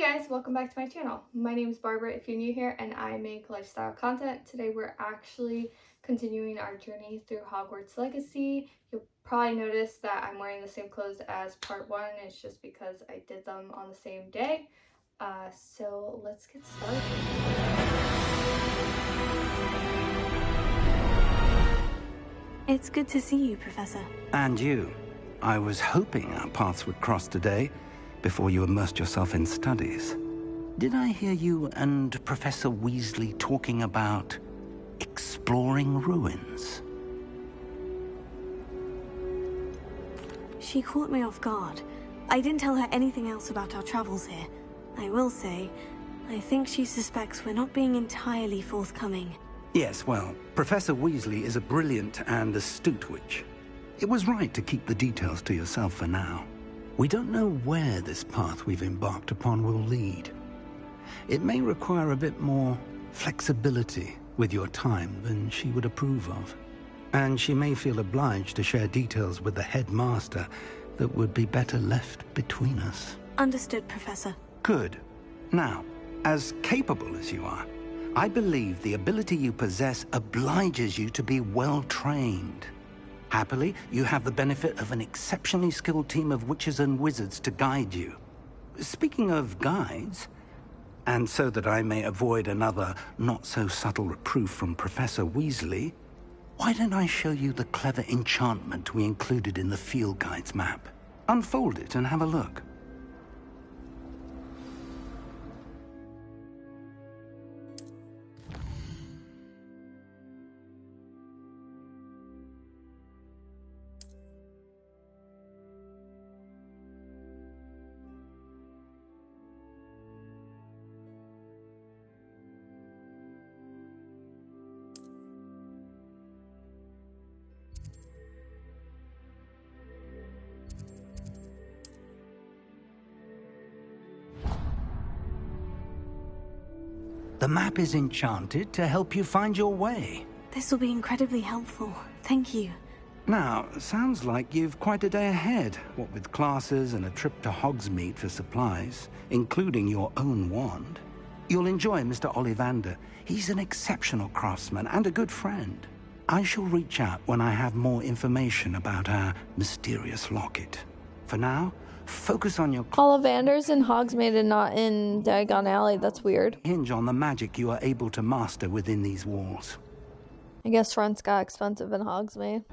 Guys, welcome back to my channel. My name is Barbara if you're new here, and I make lifestyle content. Today we're actually continuing our journey through Hogwarts Legacy. You'll probably notice that I'm wearing the same clothes as part one. It's just because I did them on the same day. So let's get started. It's good to see you, Professor. And you. I was hoping our paths would cross today, before you immersed yourself in studies. Did I hear you and Professor Weasley talking about exploring ruins? She caught me off guard. I didn't tell her anything else about our travels here. I will say, I think she suspects we're not being entirely forthcoming. Yes, well, Professor Weasley is a brilliant and astute witch. It was right to keep the details to yourself for now. We don't know where this path we've embarked upon will lead. It may require a bit more flexibility with your time than she would approve of. And she may feel obliged to share details with the headmaster that would be better left between us. Understood, Professor. Good. Now, as capable as you are, I believe the ability you possess obliges you to be well trained. Happily, you have the benefit of an exceptionally skilled team of witches and wizards to guide you. Speaking of guides, and so that I may avoid another not-so-subtle reproof from Professor Weasley, why don't I show you the clever enchantment we included in the field guide's map? Unfold it and have a look. The map is enchanted to help you find your way. This will be incredibly helpful. Thank you. Now, sounds like you've quite a day ahead, what with classes and a trip to Hogsmeade for supplies, including your own wand. You'll enjoy Mr. Ollivander. He's an exceptional craftsman and a good friend. I shall reach out when I have more information about our mysterious locket. For now, focus on your... Ollivander's in Hogsmeade and not in Diagon Alley. That's weird. Hinge on the magic you are able to master within these walls. I guess rents got expensive in Hogsmeade.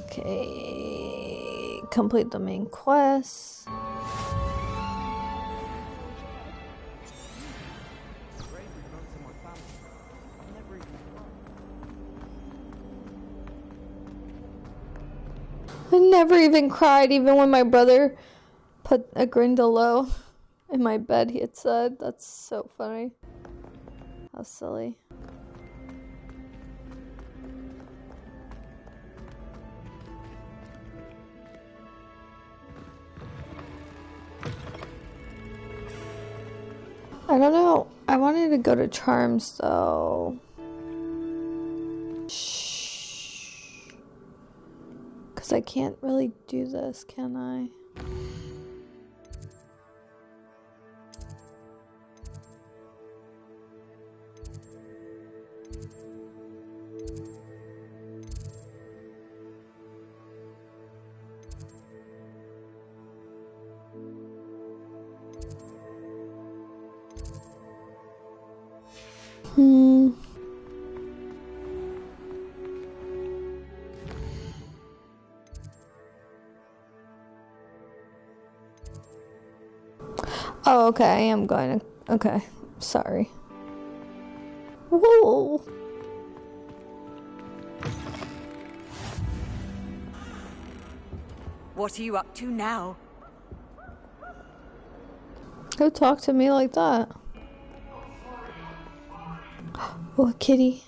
Okay, complete the main quest. I never even cried, even when my brother put a Grindylow in my bed, he had said. That's so funny. How silly. I don't know. I wanted to go to Charms, though. Because I can't really do this, can I? Oh, okay, I am going to... Okay, sorry. Whoa! What are you up to now? Don't talk to me like that. Oh, a kitty.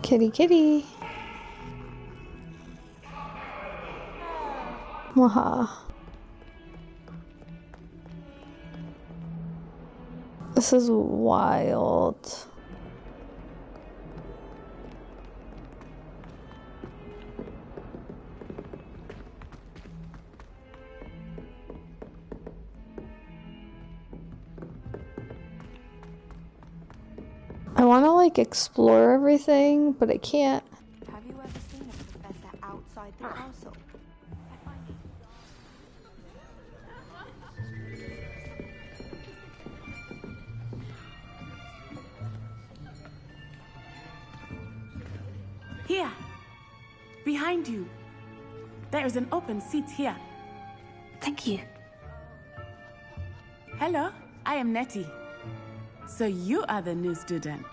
Kitty, kitty. Waha. This is wild. want to like explore everything, but I can't. Have you ever seen a professor outside the castle? Here, behind you. There is an open seat here. Thank you. Hello, I am Nettie. So you are the new student.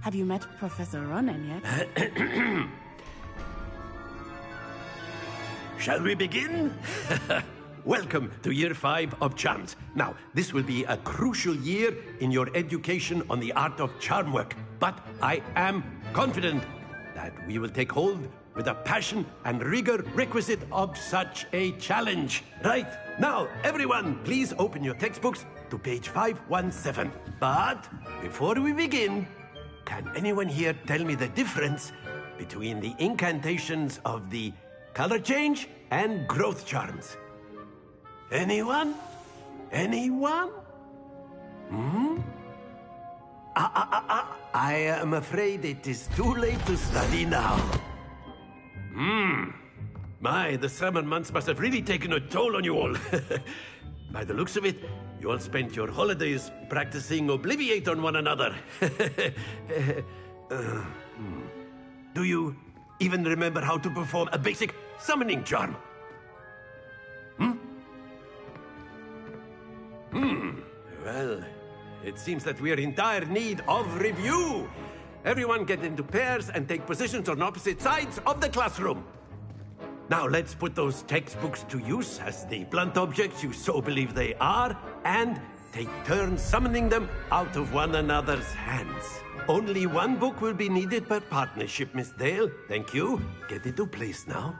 Have you met Professor Ronan yet? Shall we begin? Welcome to Year 5 of Charms. Now, this will be a crucial year in your education on the art of charm work. But I am confident that we will take hold with the passion and rigor requisite of such a challenge. Right, now, everyone, please open your textbooks to page 517. But before we begin, can anyone here tell me the difference between the incantations of the color change and growth charms? Anyone? Anyone? I am afraid it is too late to study now. My, the summer months must have really taken a toll on you all. By the looks of it, you all spent your holidays practicing Obliviate on one another. Do you even remember how to perform a basic summoning charm? Well, it seems that we are in dire need of review. Everyone get into pairs and take positions on opposite sides of the classroom. Now let's put those textbooks to use as the blunt objects you so believe they are, and take turns summoning them out of one another's hands. Only one book will be needed per partnership, Miss Dale. Thank you. Get into place now.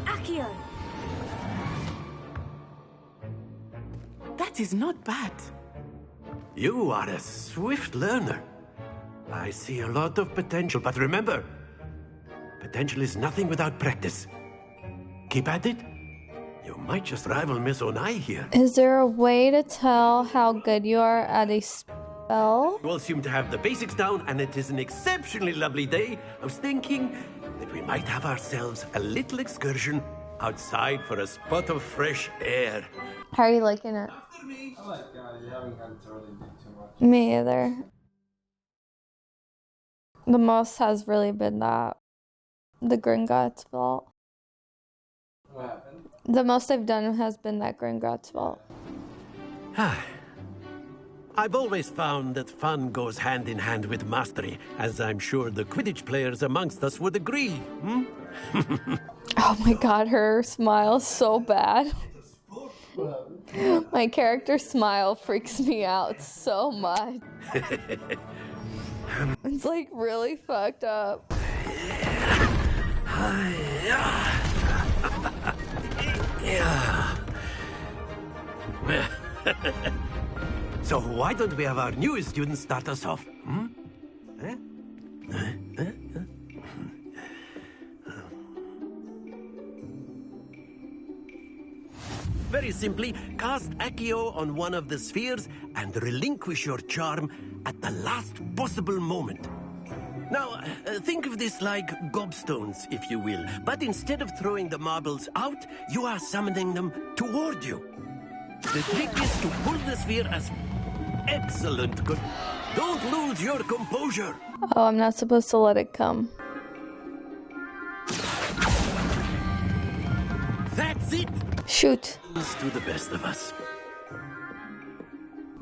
Accio! That is not bad. You are a swift learner. I see a lot of potential, but remember, potential is nothing without practice. Keep at it. You might just rival Miss Onai here. Is there a way to tell how good you are at a spell? You all seem to have the basics down, and it is an exceptionally lovely day. I was thinking that we might have ourselves a little excursion outside for a spot of fresh air. How are you liking it? I like it. I haven't gotten to really do too much. Me either. The most has really been that. The Gringotts vault. What happened? The most I've done has been that Gringotts vault. I've always found that fun goes hand in hand with mastery, as I'm sure the Quidditch players amongst us would agree. Oh my god, her smile's so bad. My character's smile freaks me out so much. It's like really fucked up. So why don't we have our newest student start us off? Very simply, cast Accio on one of the spheres and relinquish your charm at the last possible moment. Now, think of this like gobstones, if you will. But instead of throwing the marbles out, you are summoning them toward you. The trick is to pull the sphere as excellent. Good. Don't lose your composure. Oh, I'm not supposed to let it come. That's it. Shoot. To the best of us.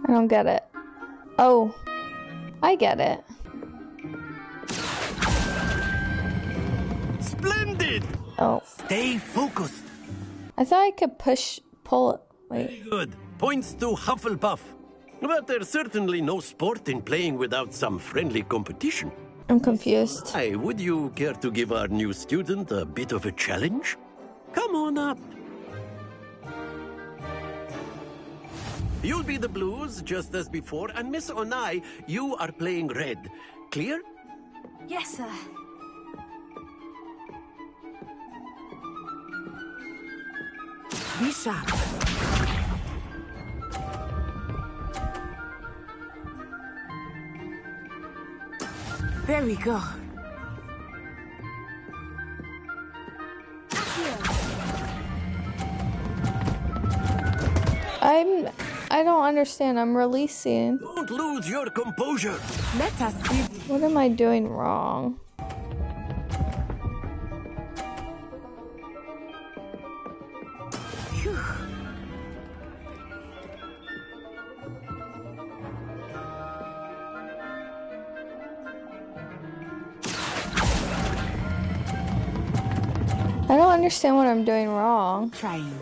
I don't get it. Oh, I get it. Splendid. Oh, Stay focused. I thought I could pull it. Wait. Good. Points to Hufflepuff. But there's certainly no sport in playing without some friendly competition. I'm confused. Hey, would you care to give our new student a bit of a challenge? Come on up. You'll be the blues, just as before, and Miss Onai, you are playing red. Clear? Yes, sir. Be sharp. There we go. I don't understand. I'm releasing. Don't lose your composure. Let us see. What am I doing wrong? Phew. I don't understand what I'm doing wrong. Trying.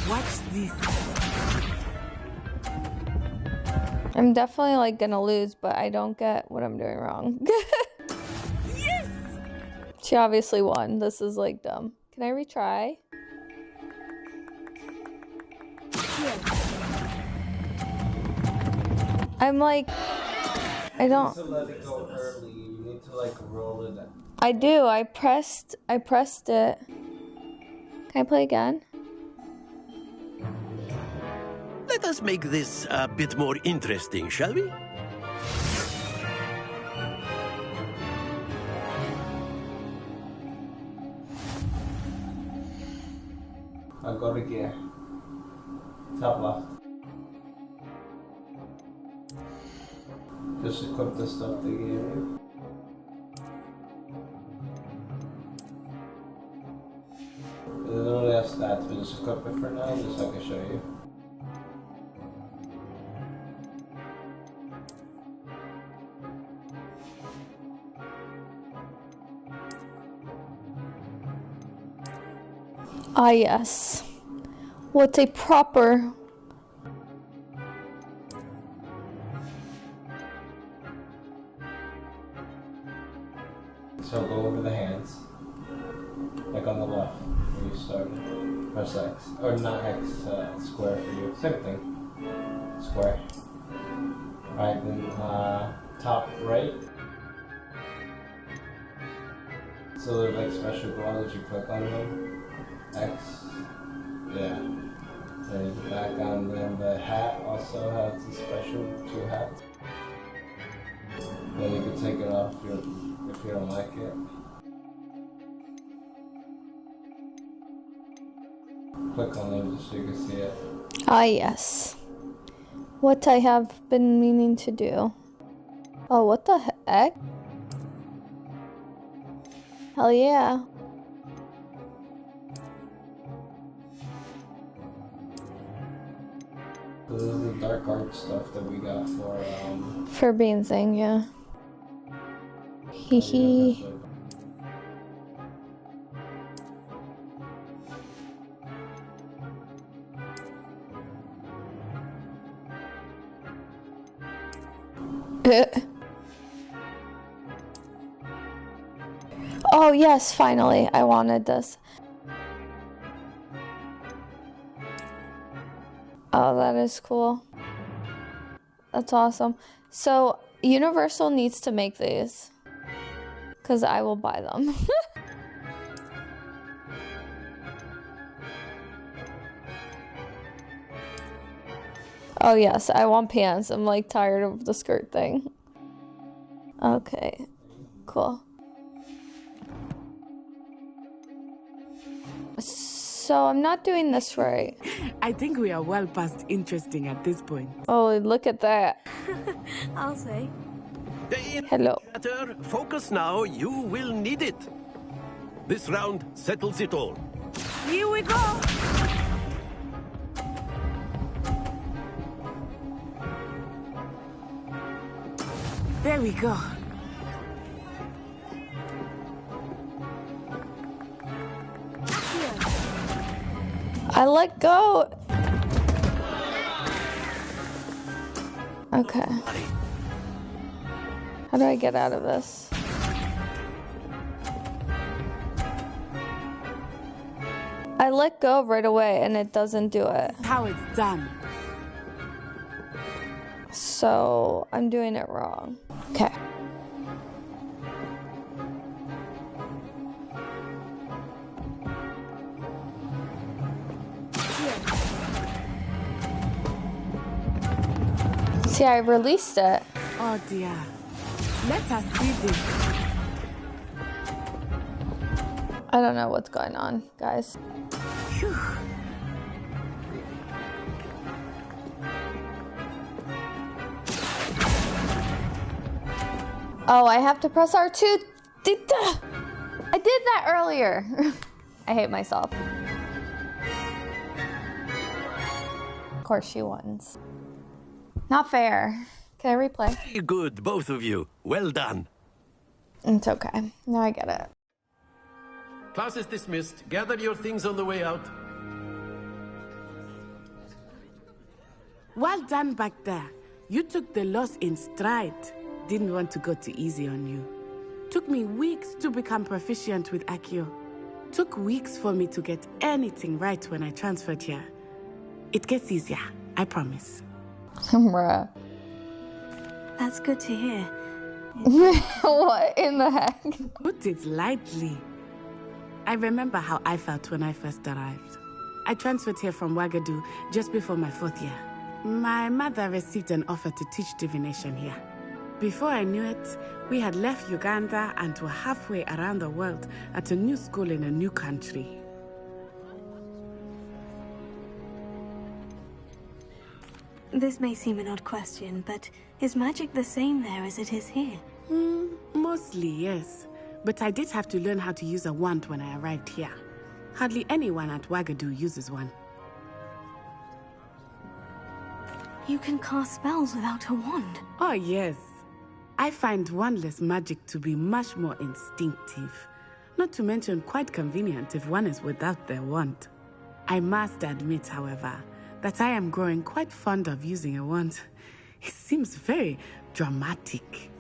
Watch this. I'm definitely like gonna lose, but I don't get what I'm doing wrong. Yes! She obviously won. This is like dumb. Can I retry? I'm like, I don't. To let it go early, you need to like roll it. I do. I pressed it. Can I play again? Let us make this a bit more interesting, shall we? I'll go to gear. Top left. Just equip the stuff they gave you. It doesn't really have stats, but just equip it for now, just so I can show you. Ah, yes. What's a proper... So go over the hands. Like on the left, where you started. Press X. Or not X, square for you. Same thing. Square. Alright, then top right. So they're like special gloves, you click on them. X. Yeah. Then you go back on them. The hat also has a special 2 hats. Then you can take it off if you don't like it. Click on them just so you can see it. Ah, yes. What I have been meaning to do. Oh, what the heck? Hell yeah. This is the dark art stuff that we got For being thing, yeah. Hee hee. Oh yes, finally. I wanted this. Oh, that is cool. That's awesome. So, Universal needs to make these. Because I will buy them. Oh yes, I want pants. I'm like tired of the skirt thing. Okay, cool. So I'm not doing this right. I think we are well past interesting at this point. Oh, look at that. I'll say. Hello. Focus now, you will need it. This round settles it all. Here we go. There we go. I let go. Okay. How do I get out of this? I let go right away and it doesn't do it. How it's done. So I'm doing it wrong. Okay. See, I released it. Oh dear. Let us see this. I don't know what's going on, guys. Phew. Oh, I have to press R2. I did that earlier. I hate myself. Of course she wins. Not fair. Can I replay? Very good, both of you. Well done. It's okay. Now I get it. Class is dismissed. Gather your things on the way out. Well done back there. You took the loss in stride. Didn't want to go too easy on you. Took me weeks to become proficient with Accio. Took weeks for me to get anything right when I transferred here. It gets easier, I promise. Bruh. That's good to hear. What in the heck? Put it lightly. I remember how I felt when I first arrived. I transferred here from Wagadu just before my 4th year. My mother received an offer to teach divination here. Before I knew it, we had left Uganda and were halfway around the world at a new school in a new country. This may seem an odd question, but is magic the same there as it is here? Mostly, yes. But I did have to learn how to use a wand when I arrived here. Hardly anyone at Wagadu uses one. You can cast spells without a wand. Oh, yes. I find wandless magic to be much more instinctive. Not to mention quite convenient if one is without their wand. I must admit, however, that I am growing quite fond of using a wand. It seems very dramatic.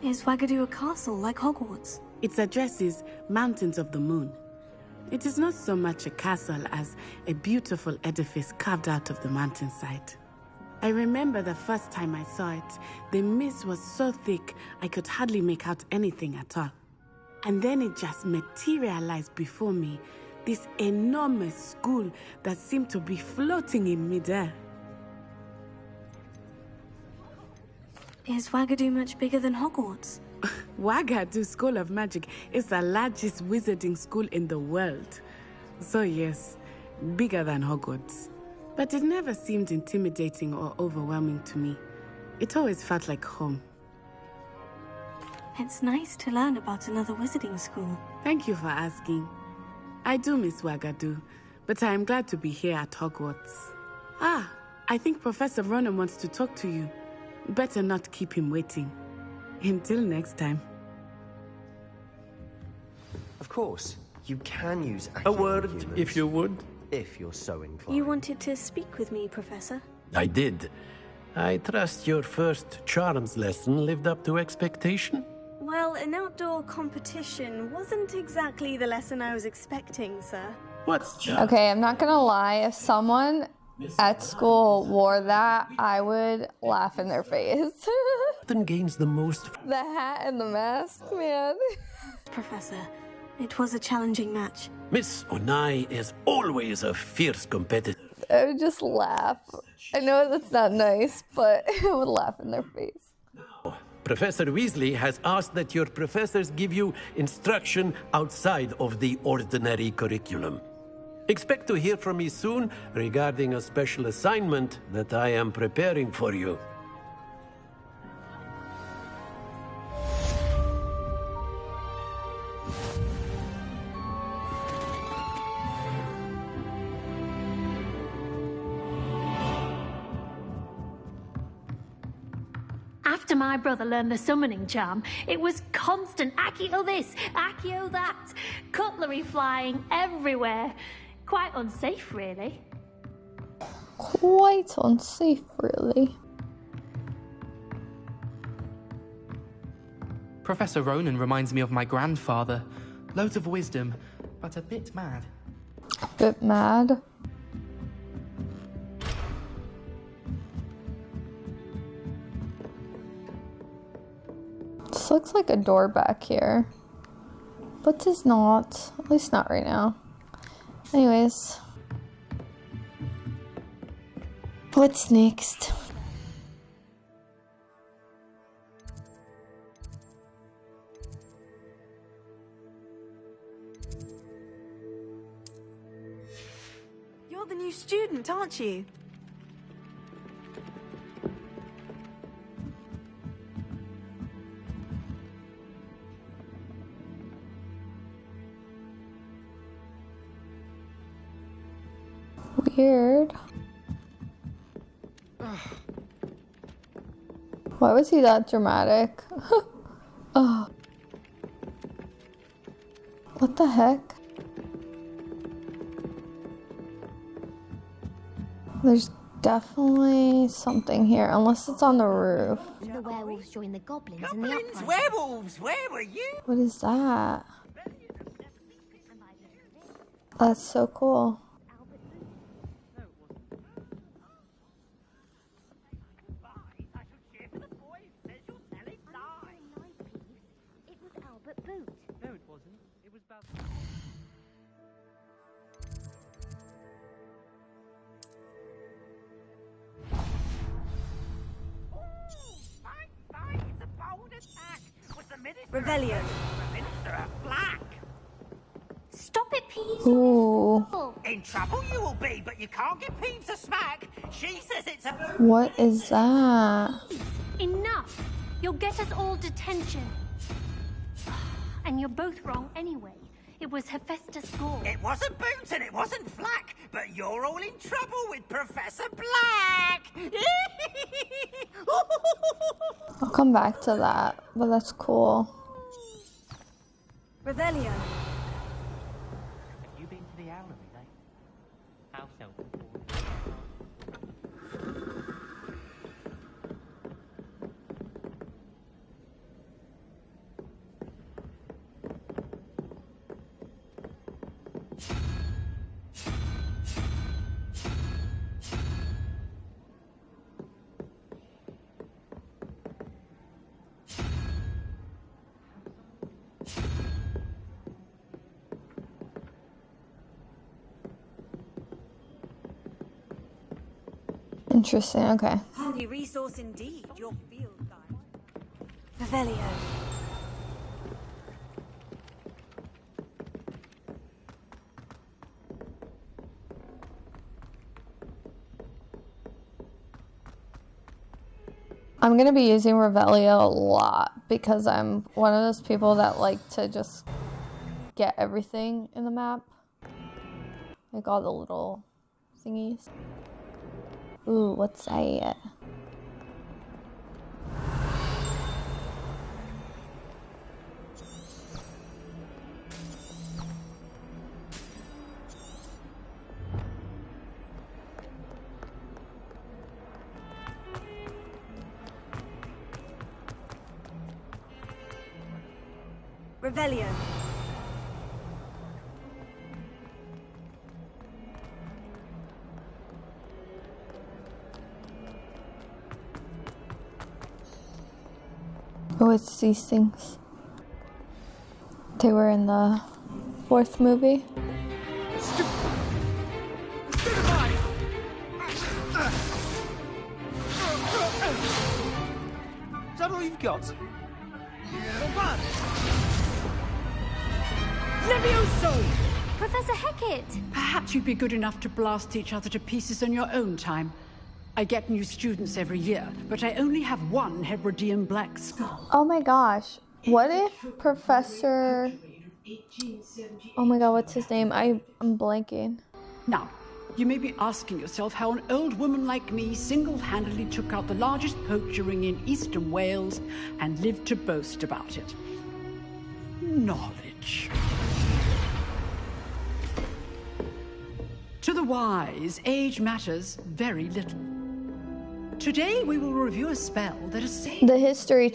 Is Wagadu a castle like Hogwarts? Its address is Mountains of the Moon. It is not so much a castle as a beautiful edifice carved out of the mountainside. I remember the first time I saw it, the mist was so thick I could hardly make out anything at all. And then it just materialized before me, this enormous school that seemed to be floating in midair. Is Wagadu much bigger than Hogwarts? Wagadu School of Magic is the largest wizarding school in the world. So yes, bigger than Hogwarts. But it never seemed intimidating or overwhelming to me. It always felt like home. It's nice to learn about another wizarding school. Thank you for asking. I do miss Wagadu, but I am glad to be here at Hogwarts. Ah, I think Professor Ronan wants to talk to you. Better not keep him waiting. Until next time. Of course, you can use A Accio word, humans, if you would. if you're so inclined. You wanted to speak with me, Professor? I did. I trust your first charms lesson lived up to expectation? Well, an outdoor competition wasn't exactly the lesson I was expecting, sir. What's Okay, I'm not gonna lie. If someone at school wore that, I would laugh in their face. Often gains the most. The hat and the mask, man. Professor, it was a challenging match. Miss Onai is always a fierce competitor. I would just laugh. I know that's not nice, but I would laugh in their face. Professor Weasley has asked that your professors give you instruction outside of the ordinary curriculum. Expect to hear from me soon regarding a special assignment that I am preparing for you. After my brother learned the summoning charm, it was constant Accio this, Accio that, cutlery flying everywhere. Quite unsafe, really. Quite unsafe, really. Professor Ronan reminds me of my grandfather. Loads of wisdom, but a bit mad. Bit mad? This looks like a door back here. But it's not. At least not right now. Anyways. What's next? You're the new student, aren't you? Weird. Why was he that dramatic? Oh. What the heck? There's definitely something here, unless it's on the roof. The werewolves joined the goblins in the uprising. Werewolves, where were you? What is that? That's so cool. Revelio. Stop it, Pete. Ooh. In trouble you will be, but you can't get Pete to smack. She says it's a... What is that? Enough! You'll get us all detention. And you're both wrong anyway. It was Hephaestus Gore. It wasn't Boots and it wasn't Flack, but you're all in trouble with Professor Black. I'll come back to that, but that's cool. Revelio. Have you been to the Owlery, eh? How self-important. Interesting, okay. Handy resource indeed, your field guide. Revelio. I'm gonna be using Revelio a lot because I'm one of those people that like to just get everything in the map. Like all the little thingies. Ooh, what's that? Revelio. Oh, it's these things. They were in the 4th movie. Is that all you've got? Levioso! Professor Hecat! Perhaps you'd be good enough to blast each other to pieces on your own time. I get new students every year, but I only have one Hebridean black skull. Oh my gosh. What if Professor... Oh my god, what's his name? I'm blanking. Now, you may be asking yourself how an old woman like me single-handedly took out the largest poacher ring in eastern Wales and lived to boast about it. Knowledge. To the wise, age matters very little. Today we will review a spell that is The history,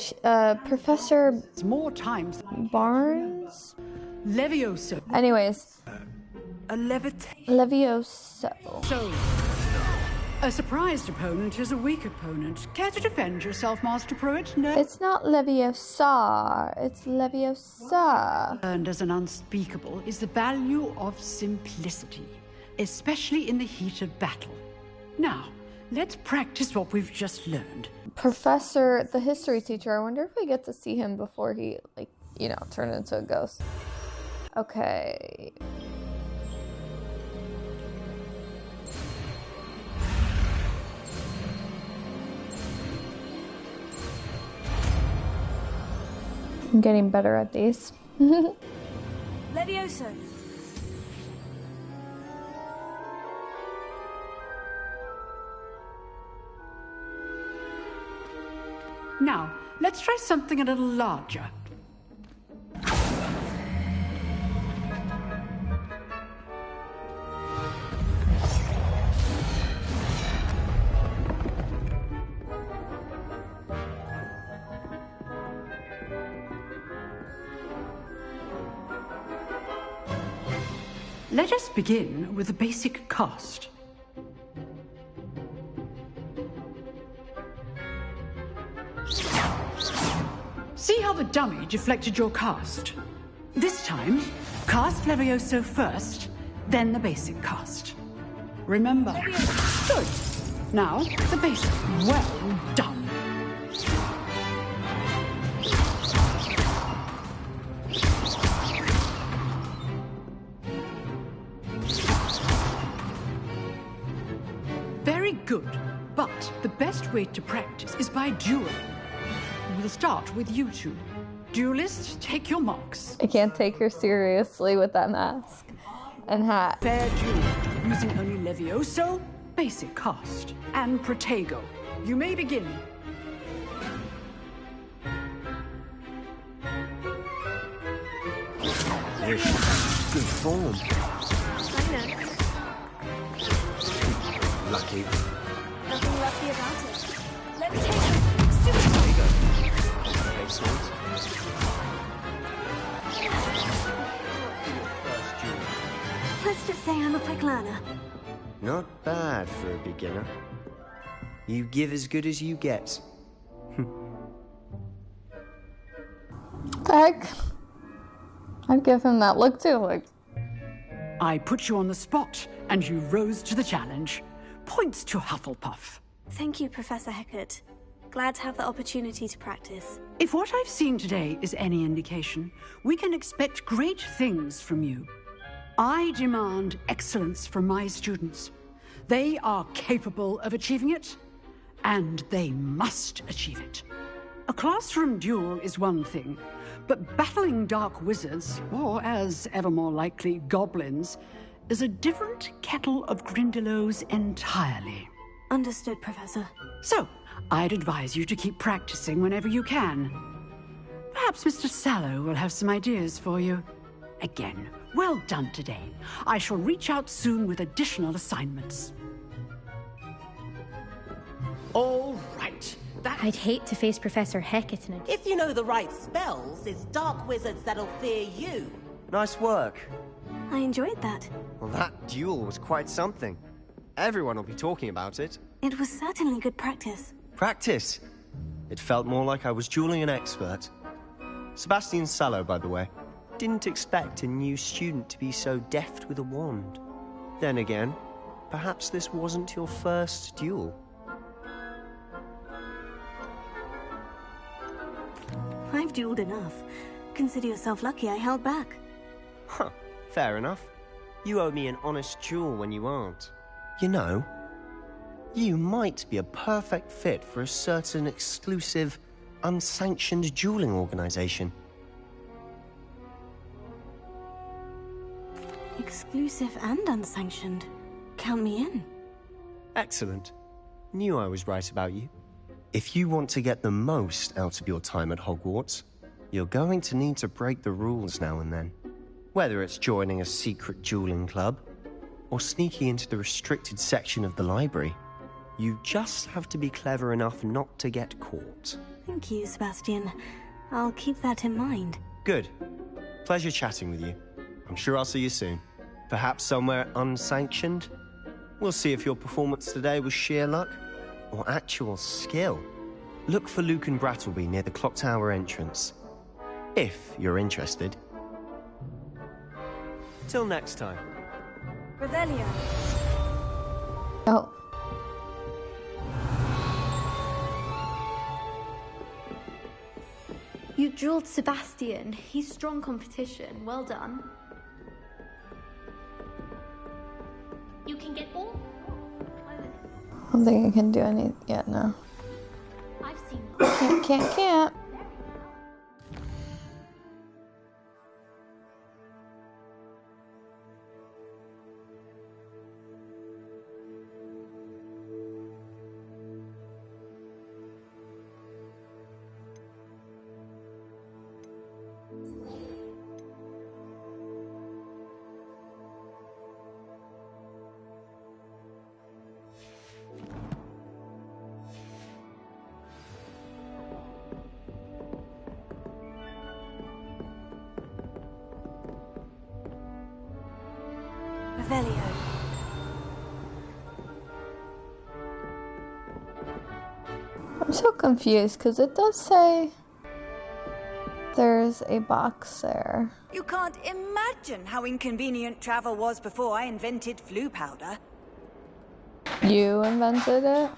Professor more times Barnes? Levioso. Anyways. A Levioso. So, a surprised opponent is a weak opponent. Care to defend yourself, Master Pruitt? No. It's not Leviosa. It's Leviosa. And as an unspeakable is the value of simplicity, especially in the heat of battle. Now, let's practice what we've just learned. Professor, the history teacher. I wonder if we get to see him before he, like, you know, turned into a ghost. Okay. I'm getting better at these. Levioso. Now, let's try something a little larger. Let us begin with the basic cast. See how the dummy deflected your cast? This time, cast Levioso first, then the basic cast. Remember. Good. Now, the basic. Well done. Very good, but the best way to practice is by dueling. We'll start with you two. Duelists, take your marks. I can't take her seriously with that mask and hat. Fair duel, using only Levioso, basic cast, and Protego. You may begin. Good form. I know. Lucky. Nothing lucky about it. Let me take it. There you go. Excellent. Let's just say I'm a quick learner. Not bad for a beginner. You give as good as you get. The heck? I'd give him that look too, like. I put you on the spot, and you rose to the challenge. Points to Hufflepuff. Thank you, Professor Hecat. Glad to have the opportunity to practice. If what I've seen today is any indication, we can expect great things from you. I demand excellence from my students. They are capable of achieving it, and they must achieve it. A classroom duel is one thing, but battling dark wizards, or as ever more likely, goblins, is a different kettle of Grindylows entirely. Understood, Professor. So, I'd advise you to keep practicing whenever you can. Perhaps Mr. Sallow will have some ideas for you. Again, well done today. I shall reach out soon with additional assignments. All right. I'd hate to face Professor Hecat in a... If you know the right spells, it's dark wizards that'll fear you. Nice work. I enjoyed that. Well, that duel was quite something. Everyone will be talking about it. It was certainly good practice. Practice? It felt more like I was dueling an expert. Sebastian Sallow, by the way. Didn't expect a new student to be so deft with a wand. Then again, perhaps this wasn't your first duel. I've dueled enough. Consider yourself lucky I held back. Huh, fair enough. You owe me an honest duel when you aren't. You know, you might be a perfect fit for a certain exclusive, unsanctioned dueling organization. Exclusive and unsanctioned. Count me in. Excellent. Knew I was right about you. If you want to get the most out of your time at Hogwarts, you're going to need to break the rules now and then. Whether it's joining a secret dueling club, or sneaking into the restricted section of the library. You just have to be clever enough not to get caught. Thank you, Sebastian. I'll keep that in mind. Good. Pleasure chatting with you. I'm sure I'll see you soon. Perhaps somewhere unsanctioned? We'll see if your performance today was sheer luck or actual skill. Look for Luke and Brattleby near the clock tower entrance. If you're interested. Till next time. Revelio. Oh. You drilled Sebastian. He's strong competition. Well done. You can get all. I don't think I can do any yet, no. I've seen. Can't. Revelio. I'm so confused because it does say there's a box there. You can't imagine how inconvenient travel was before I invented flu powder. You invented it?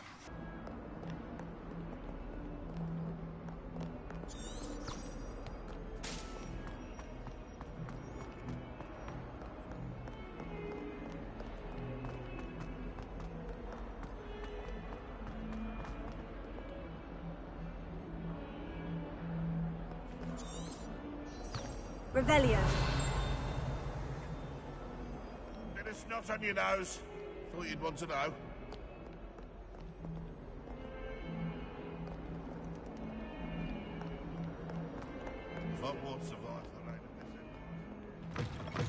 Revelio. Bit of snot on your nose. Thought you'd want to know. Hogwarts survived the rain of this.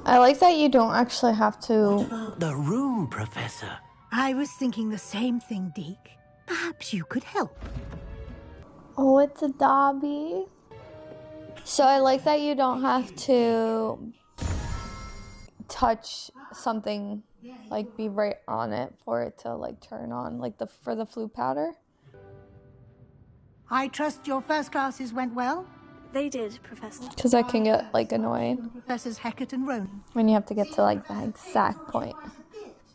I like that you don't actually have to. The room, Professor. I was thinking the same thing, Deke. Perhaps you could help. Oh, it's a Dobby. So I like that you don't have to touch something, like be right on it for it to like turn on, like for the flu powder. I trust your first classes went well? They did, Professor. Because that can get like annoying. Professors Hecat and Ronan. When you have to get to like the exact point.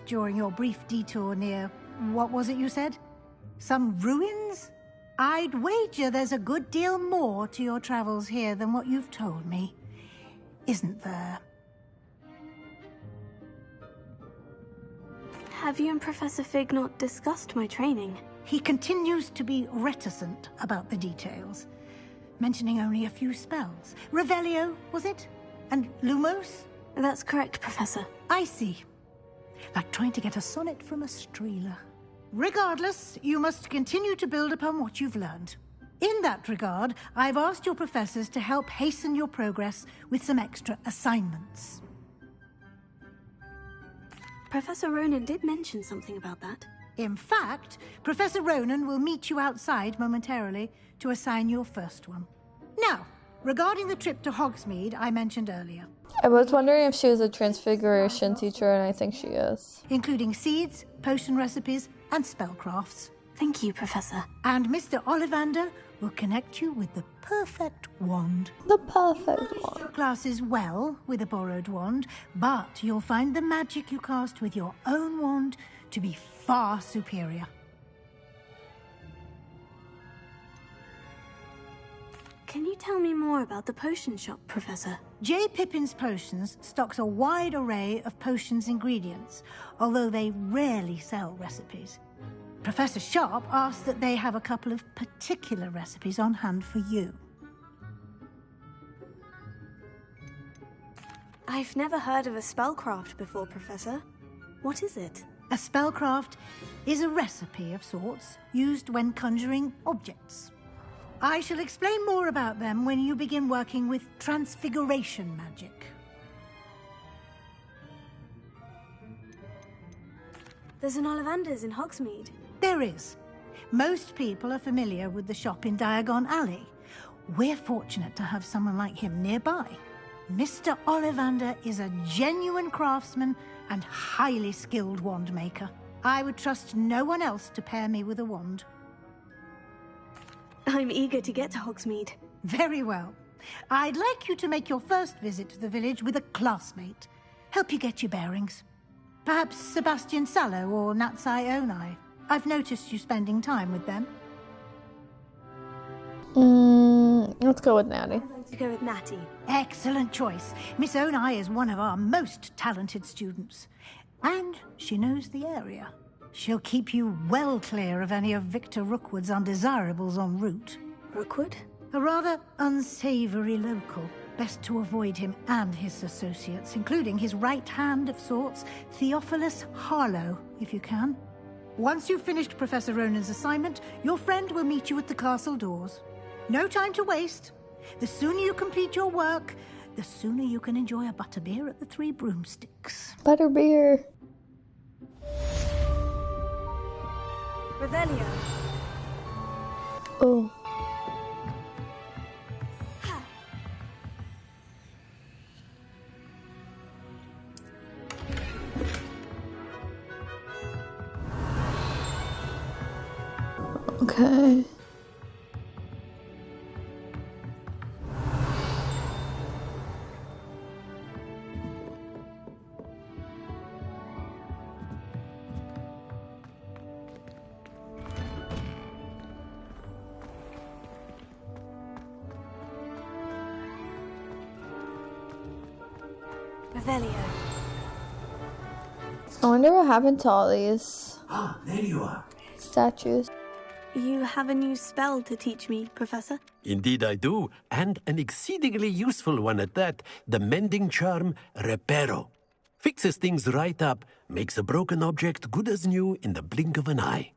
During your brief detour near, what was it you said? Some ruins? I'd wager there's a good deal more to your travels here than what you've told me. Isn't there? Have you and Professor Fig not discussed my training? He continues to be reticent about the details, mentioning only a few spells. Revelio, was it? And Lumos? That's correct, Professor. I see. Like trying to get a sonnet from a streeler. Regardless, you must continue to build upon what you've learned. In that regard, I've asked your professors to help hasten your progress with some extra assignments. Professor Ronan did mention something about that. In fact, Professor Ronan will meet you outside momentarily to assign your first one. Now, regarding the trip to Hogsmeade I mentioned earlier. I was wondering if she was a transfiguration teacher, and I think she is. Including seeds, potion recipes, and spellcrafts. Thank you, Professor. And Mr. Ollivander will connect you with the perfect wand. The perfect wand. Your classes well with a borrowed wand, but you'll find the magic you cast with your own wand to be far superior. Can you tell me more about the potion shop, Professor? J. Pippin's Potions stocks a wide array of potions ingredients, although they rarely sell recipes. Professor Sharp asked that they have a couple of particular recipes on hand for you. I've never heard of a spellcraft before, Professor. What is it? A spellcraft is a recipe of sorts used when conjuring objects. I shall explain more about them when you begin working with transfiguration magic. There's an Ollivander's in Hogsmeade. There is. Most people are familiar with the shop in Diagon Alley. We're fortunate to have someone like him nearby. Mr. Ollivander is a genuine craftsman and highly skilled wand maker. I would trust no one else to pair me with a wand. I'm eager to get to Hogsmeade. Very well. I'd like you to make your first visit to the village with a classmate. Help you get your bearings. Perhaps Sebastian Sallow or Natsai Onai. I've noticed you spending time with them. Let's go with Natty. I'd like to go with Natty. Excellent choice. Miss Onai is one of our most talented students. And she knows the area. She'll keep you well clear of any of Victor Rookwood's undesirables en route. Rookwood? A rather unsavory local. Best to avoid him and his associates, including his right hand of sorts, Theophilus Harlow, if you can. Once you've finished Professor Ronan's assignment, your friend will meet you at the castle doors. No time to waste. The sooner you complete your work, the sooner you can enjoy a butterbeer at the Three Broomsticks. Butterbeer. Revelio. Oh. Okay. Revelio. I wonder what happened to all these Ah, there you are. statues. You have a new spell to teach me, Professor? Indeed I do, and an exceedingly useful one at that. The mending charm, Repairo. Fixes things right up, makes a broken object good as new in the blink of an eye.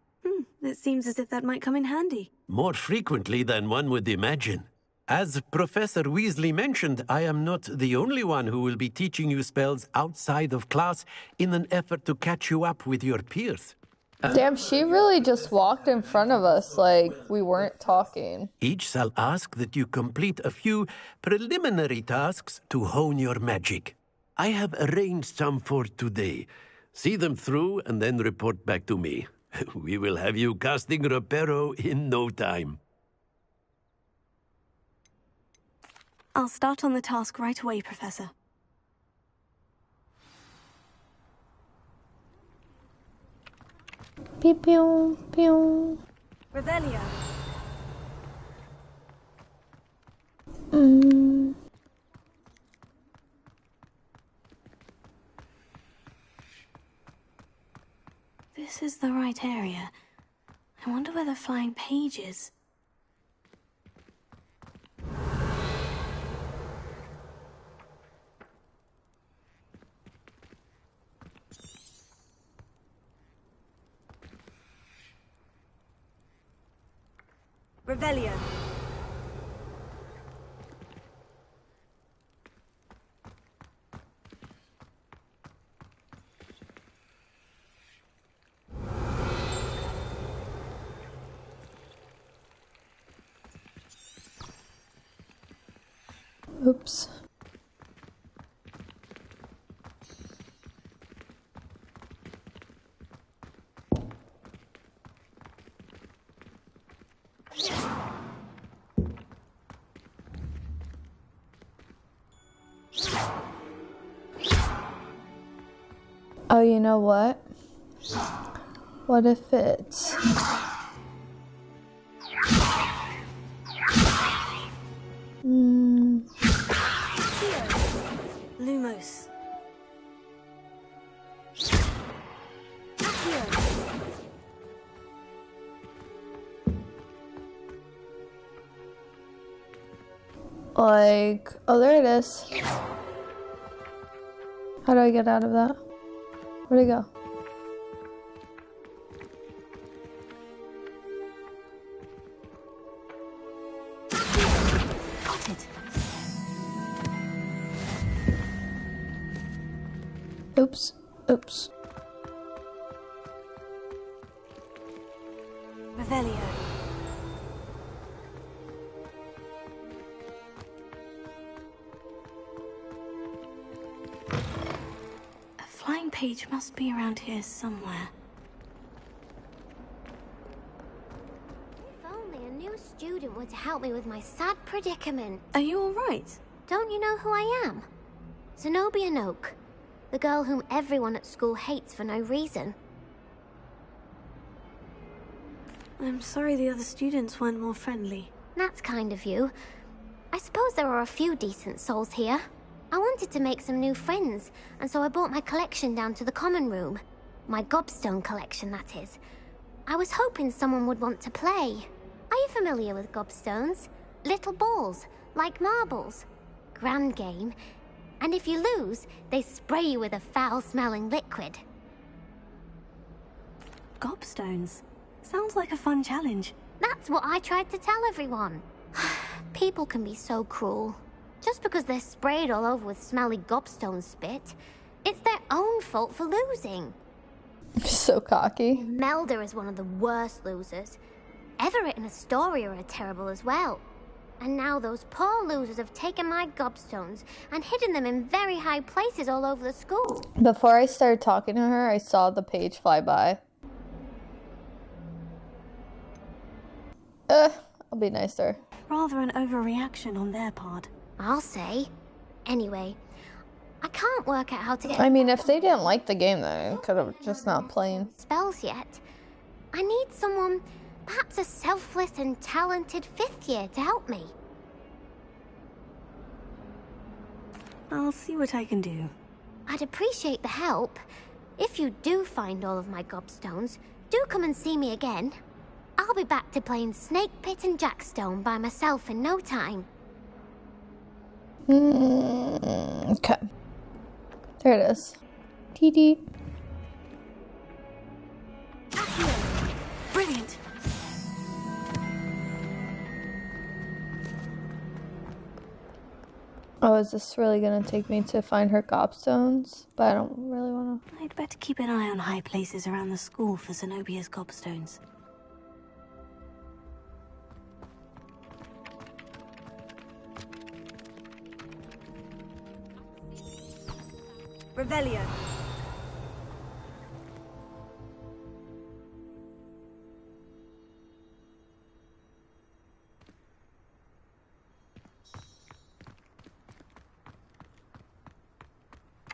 It seems as if that might come in handy. More frequently than one would imagine. As Professor Weasley mentioned, I am not the only one who will be teaching you spells outside of class in an effort to catch you up with your peers. Damn, she really just walked in front of us like we weren't talking. Each shall ask that you complete a few preliminary tasks to hone your magic. I have arranged some for today. See them through and then report back to me. We will have you casting Repairo in no time. I'll start on the task right away, Professor. Pew pew pew. Revelio. This is the right area. I wonder where the flying page is. Revelio. Oops. Oh, you know what? What if it's... Lumos. Accio. Like... Oh, there it is. How do I get out of that? Where'd it go? Oops. Oops. Revelio. A flying page must be around here somewhere. If only a new student were to help me with my sad predicament. Are you all right? Don't you know who I am? Zenobia Noak, the girl whom everyone at school hates for no reason. I'm sorry the other students weren't more friendly. That's kind of you. I suppose there are a few decent souls here. I wanted to make some new friends, and so I brought my collection down to the common room. My gobstone collection, that is. I was hoping someone would want to play. Are you familiar with gobstones? Little balls, like marbles. Grand game. And if you lose, they spray you with a foul-smelling liquid. Gobstones? Sounds like a fun challenge. That's what I tried to tell everyone. People can be so cruel. Just because they're sprayed all over with smelly gobstone spit, it's their own fault for losing. So cocky. Melda is one of the worst losers. Everett and Astoria are terrible as well. And now those poor losers have taken my gobstones and hidden them in very high places all over the school. Before I started talking to her, I saw the page fly by. I'll be nice to her. Rather an overreaction on their part. I'll say. Anyway, I can't work out how to get... I mean, if they didn't like the game, then I could have just not played. ...spells yet. I need someone, perhaps a selfless and talented 5th year to help me. I'll see what I can do. I'd appreciate the help. If you do find all of my gobstones, do come and see me again. I'll be back to playing Snake Pit and Jackstone by myself in no time. Okay. There it is. TD. Accio! Brilliant! Oh, is this really gonna take me to find her gobstones? But I don't really wanna... I'd better keep an eye on high places around the school for Zenobia's gobstones. Revelio.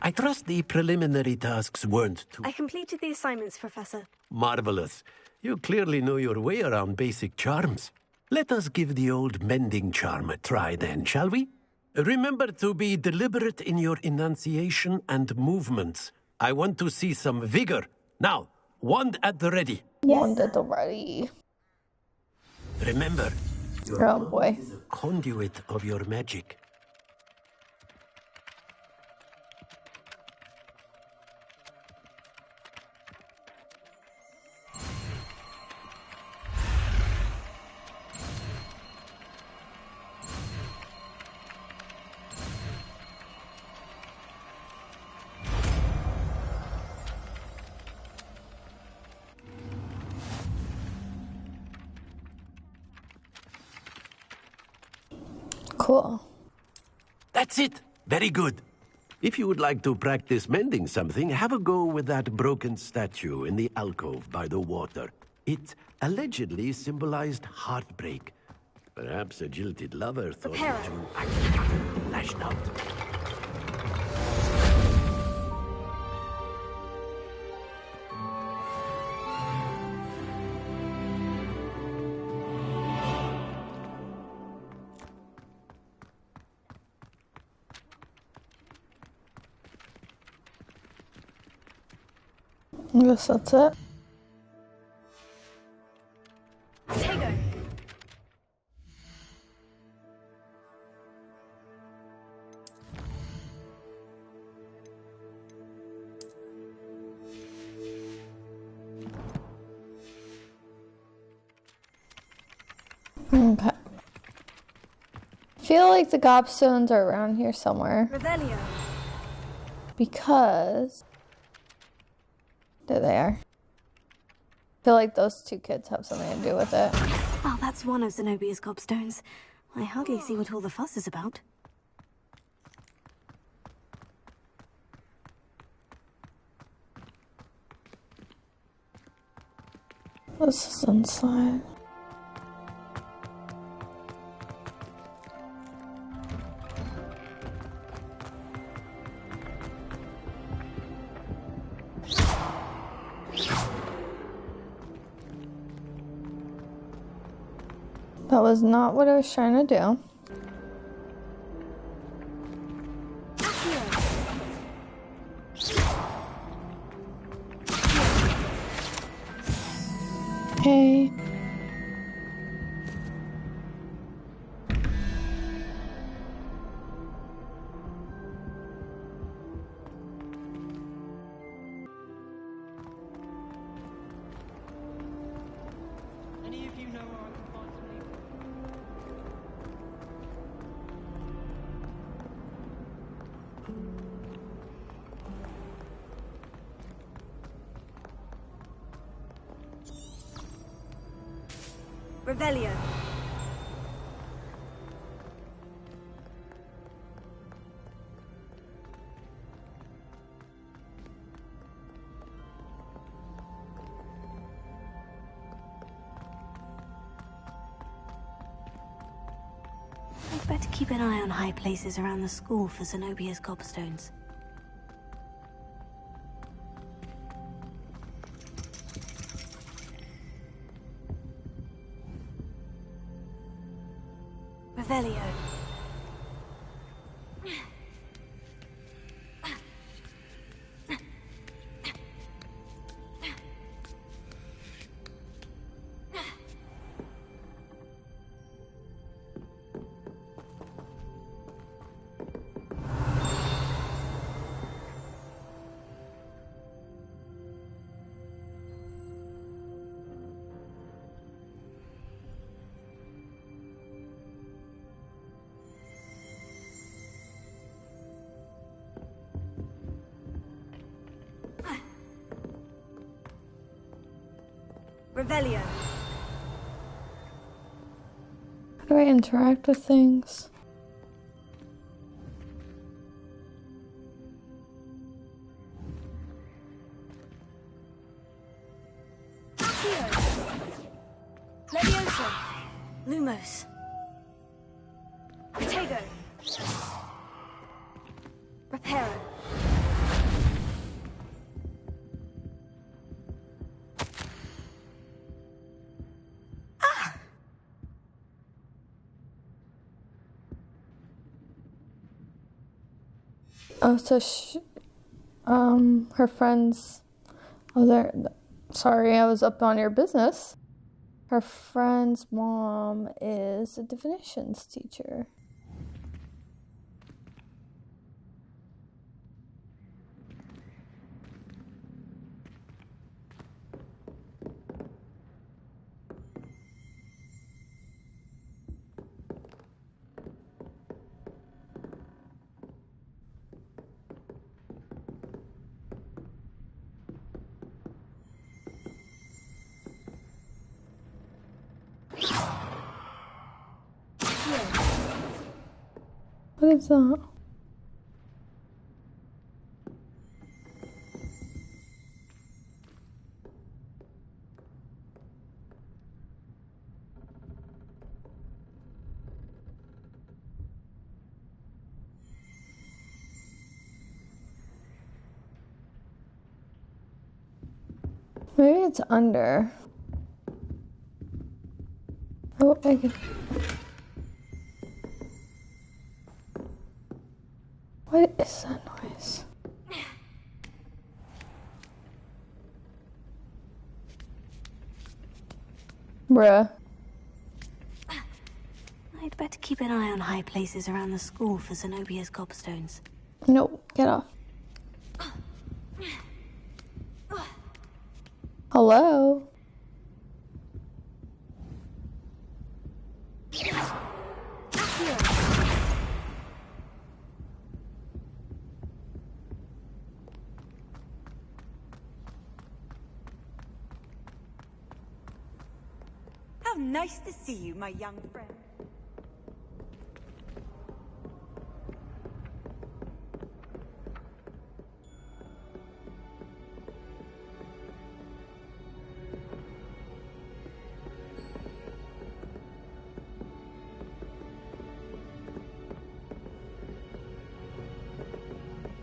I trust the preliminary tasks weren't too... I completed the assignments, Professor. Marvelous. You clearly know your way around basic charms. Let us give the old mending charm a try then, shall we? Remember to be deliberate in your enunciation and movements. I want to see some vigor. Now, wand at the ready. Wand at the ready. Remember, Oh boy. is a conduit of your magic. Cool. That's it. Very good. If you would like to practice mending something, have a go with that broken statue in the alcove by the water. It allegedly symbolized heartbreak. Perhaps a jilted lover thought Repairo. to lashed out. I guess that's it. Tego. Okay. I feel like the gobstones are around here somewhere. Revelio. Because There they are. I feel like those two kids have something to do with it. Oh, that's one of Zenobia's gobstones. I hardly see what all the fuss is about. This is inside. That was not what I was trying to do. Hey. Any of you know where I can find some leaves? Revelio. I'd better keep an eye on high places around the school for Zenobia's gobstones. Revelio. Revelio. How do I interact with things? Levioso. Lumos. Potato. Repairo. Oh, so her friends. Oh, there. Sorry, I was up on your business. Her friend's mom is a divinations teacher. What is that? Maybe it's under. Oh, I can. What is that noise? Bruh. I'd better keep an eye on high places around the school for Zenobia's gobstones. No, get off. Hello? How nice to see you, my young friend.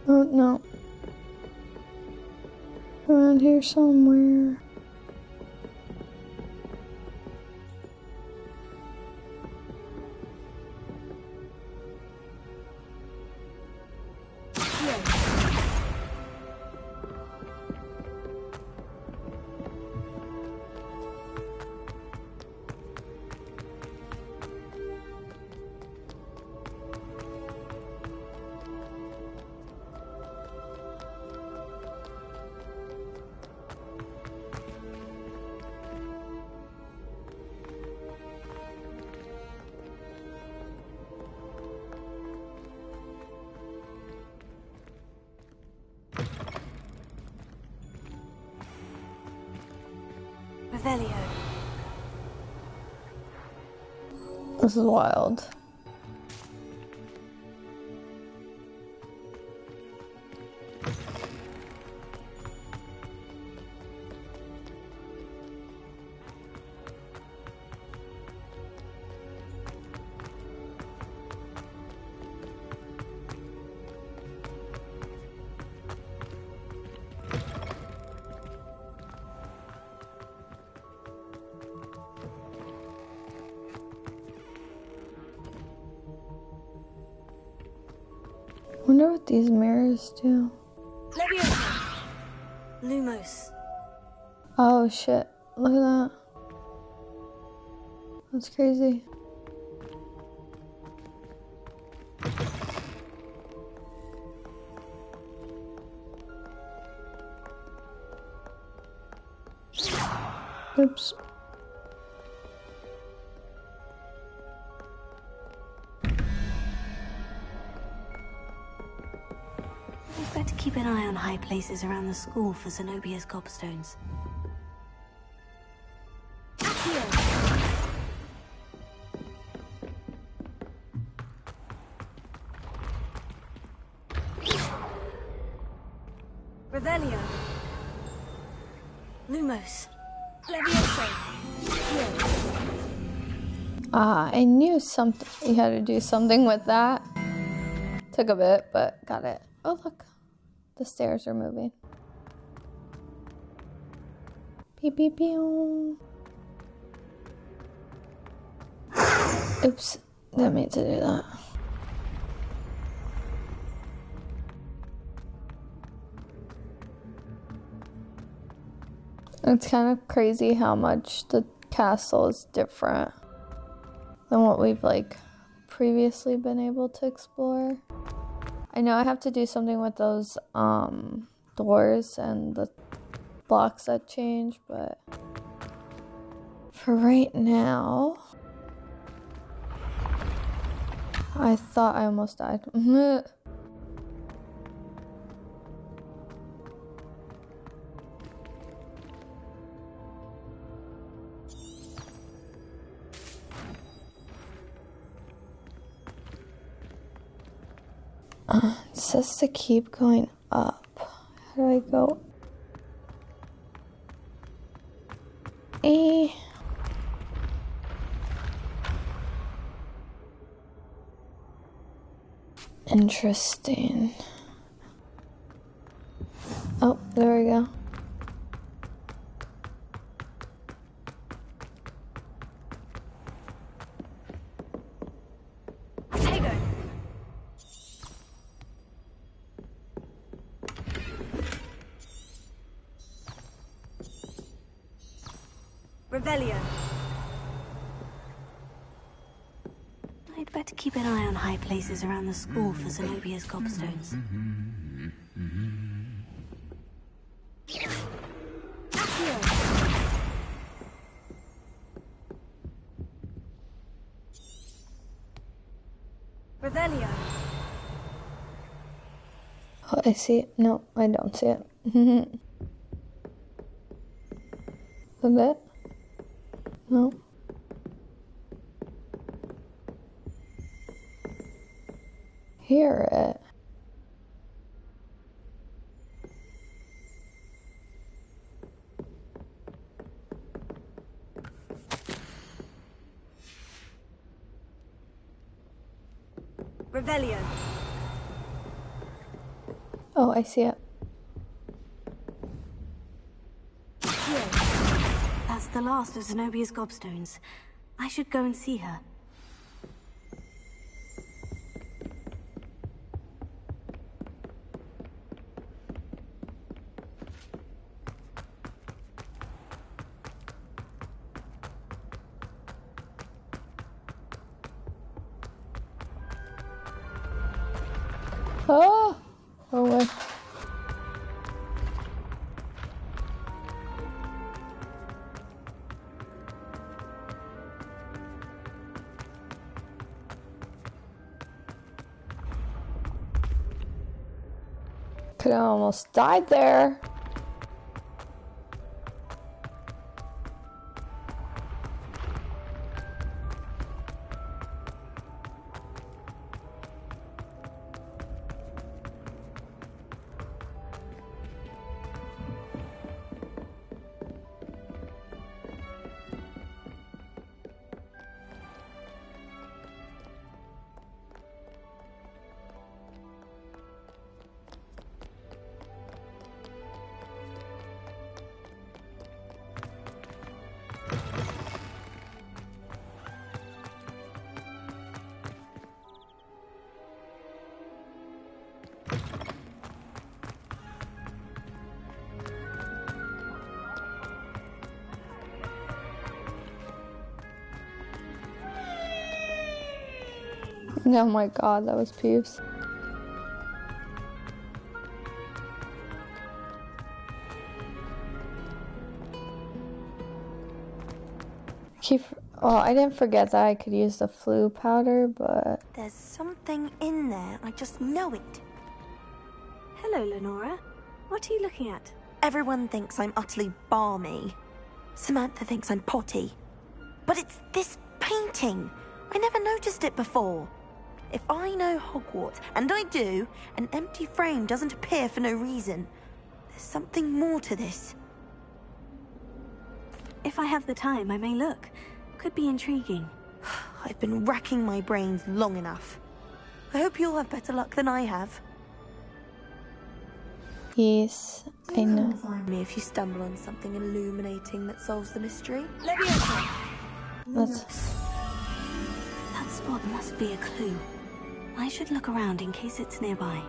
Oh no. Around here somewhere. Revelio. This is wild. Wonder what these mirrors do. Levioso. Lumos. Oh shit, look at that. That's crazy. Oops. We'd better keep an eye on high places around the school for Zenobia's gobstones. Accio. Revelio. Lumos. Levioso. Ah, I knew something. You had to do something with that. Took a bit, but got it. Oh, look. The stairs are moving. Beep, beep, beep. Oops. Didn't mean to do that. It's kind of crazy how much the castle is different than what we've previously been able to explore. I know I have to do something with those doors and the blocks that change, but for right now, I thought I almost died. It says to keep going up. How do I go? Interesting. Oh, there we go. Revelio. I'd better keep an eye on high places around the school for Zenobia's gobstones. Revelio. Oh, I see it. No, I don't see it. A bit? No. hear it. Revelio. Oh, I see it. That's the last of Zenobia's gobstones. I should go and see her. Oh! Oh, wait. Could have almost died there. Oh my god, that was Peeves. Oh, I didn't forget that I could use the flu powder, but... There's something in there, I just know it. Hello, Lenora. What are you looking at? Everyone thinks I'm utterly balmy. Samantha thinks I'm potty. But it's this painting. I never noticed it before. If I know Hogwarts, and I do, an empty frame doesn't appear for no reason. There's something more to this. If I have the time, I may look. Could be intriguing. I've been racking my brains long enough. I hope you'll have better luck than I have. Yes, I know. Find me if you stumble on something illuminating that solves the mystery. Let's... That spot must be a clue. I should look around in case it's nearby.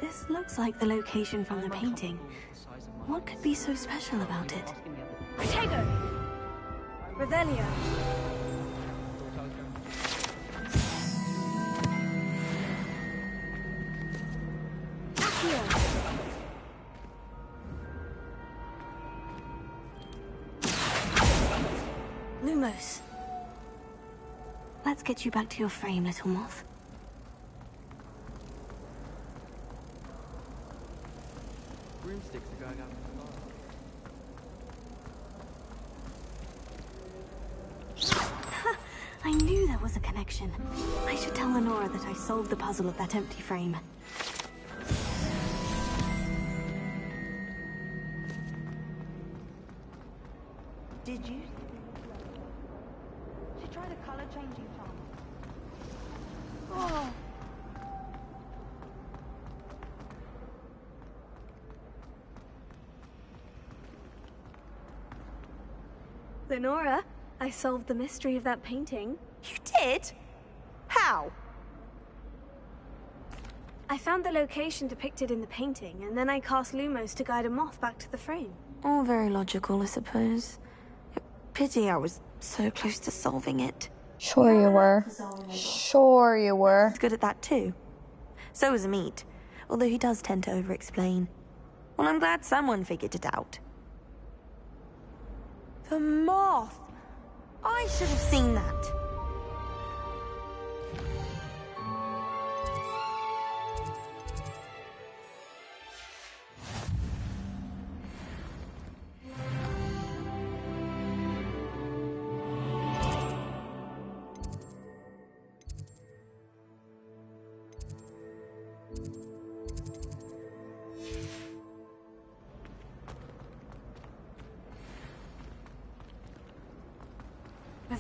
This looks like the location from the painting. What could be so special about it? Protego! Revelio. Accio. Lumos. Let's get you back to your frame, little moth. Broomsticks are going out the fire. I knew there was a connection. I should tell Lenora that I solved the puzzle of that empty frame. Did you? She tried a color changing charm. Oh. Lenora, I solved the mystery of that painting. You did? How? I found the location depicted in the painting, and then I cast Lumos to guide a moth back to the frame. All very logical, I suppose. Pity I was so close to solving it. Sure you were. Sure you were. He's good at that too. So is Amit, although he does tend to over-explain. Well, I'm glad someone figured it out. The moth! I should have seen that.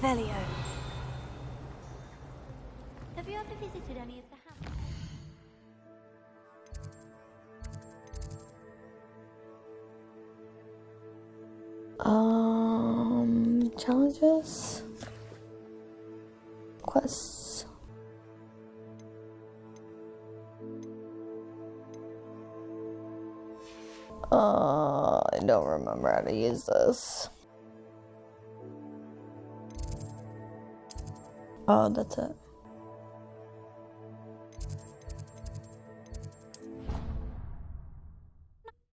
Revelio. Have you ever visited any of the houses? Challenges? Quests? I don't remember how to use this. Oh, that's it.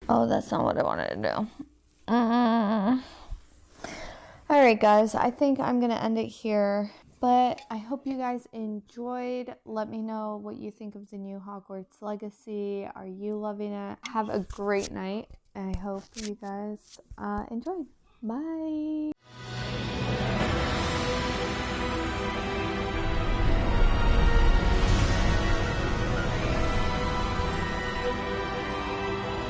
Oh, that's not what I wanted to do. Alright guys, I think I'm going to end it here. But I hope you guys enjoyed. Let me know what you think of the new Hogwarts Legacy. Are you loving it? Have a great night. I hope you guys enjoyed. Bye!